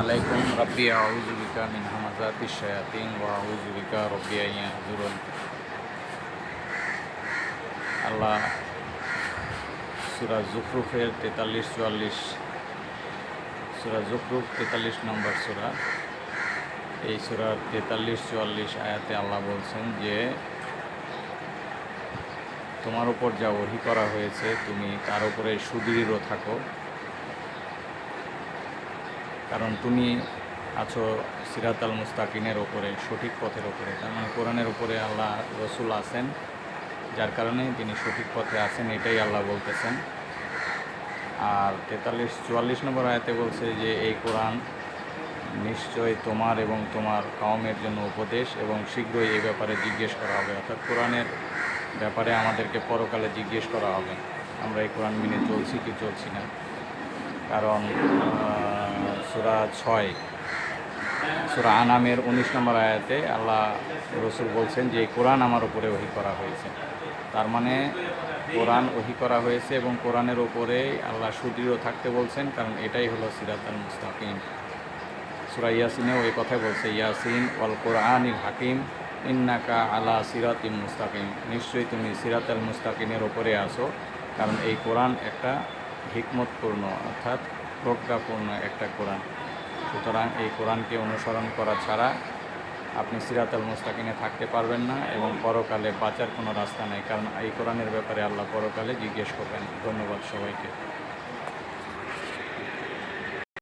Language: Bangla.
আলাইকুম রব্বি আউযু বিকা মিন হামাযাতিশ শায়াতিন ওয়া আউযু বিকা রব্বি আন ইয়াহযুরুন। আল্লাহ সূরা যুখরুফের 43-44 সূরা যুখরুফ 43 নম্বর সূরা। এই সূরার 43-44 আয়াতে আল্লাহ বলছেন যে তোমার উপর যা ওহী করা হয়েছে তুমি তার উপরে সুদৃঢ় থাকো, কারণ তুমি আছো সিরাতাল মুস্তাকিমের ওপরে, সঠিক পথের ওপরে। তার মানে কোরআনের উপরে আল্লাহ রসুল আছেন, যার কারণে তিনি সঠিক পথে আছেন, এটাই আল্লাহ বলতেছেন। আর 43-44 নম্বর আয়াতে বলছে যে এই কোরআন নিশ্চয় তোমার এবং তোমার কওমের জন্য উপদেশ, এবং শীঘ্রই এই ব্যাপারে জিজ্ঞেস করা হবে। অর্থাৎ কোরআনের ব্যাপারে আমাদেরকে পরকালে জিজ্ঞেস করা হবে আমরা এই কোরআন মেনে চলছি কি চলছি না। কারণ সূরা আনামের 19 নম্বর আয়াতে আল্লাহ রসুল বলছেন যে এই কোরআন আমার উপরে ওহী করা হয়েছে। তার মানে কোরআন ওহী করা হয়েছে এবং কোরআনের ওপরে আল্লাহ সুদৃঢ় থাকতে বলছেন, কারণ এটাই হলো সিরাতাল মুস্তাকিম। সূরা ইয়াসিনেও এই কথাই বলছে, ইয়াসিন ওয়াল কোরআনিল হাকিম ইন্নাকা আলা সিরাতিম মুস্তাকিম, নিশ্চয়ই তুমি সিরাতাল মুস্তাকিমের ওপরে আসো। কারণ এই কোরআন একটা হিকমতপূর্ণ অর্থাৎ প্রজ্ঞাপূর্ণ একটা কোরআন। সুতরাং এই কোরআনকে অনুসরণ করা ছাড়া আপনি সিরাতাল মুস্তাকিমে থাকতে পারবেন না, এবং পরকালে বাঁচার কোনো রাস্তা নেই, কারণ এই কোরআনের ব্যাপারে আল্লাহ পরকালে জিজ্ঞেস করবেন। ধন্যবাদ সবাইকে।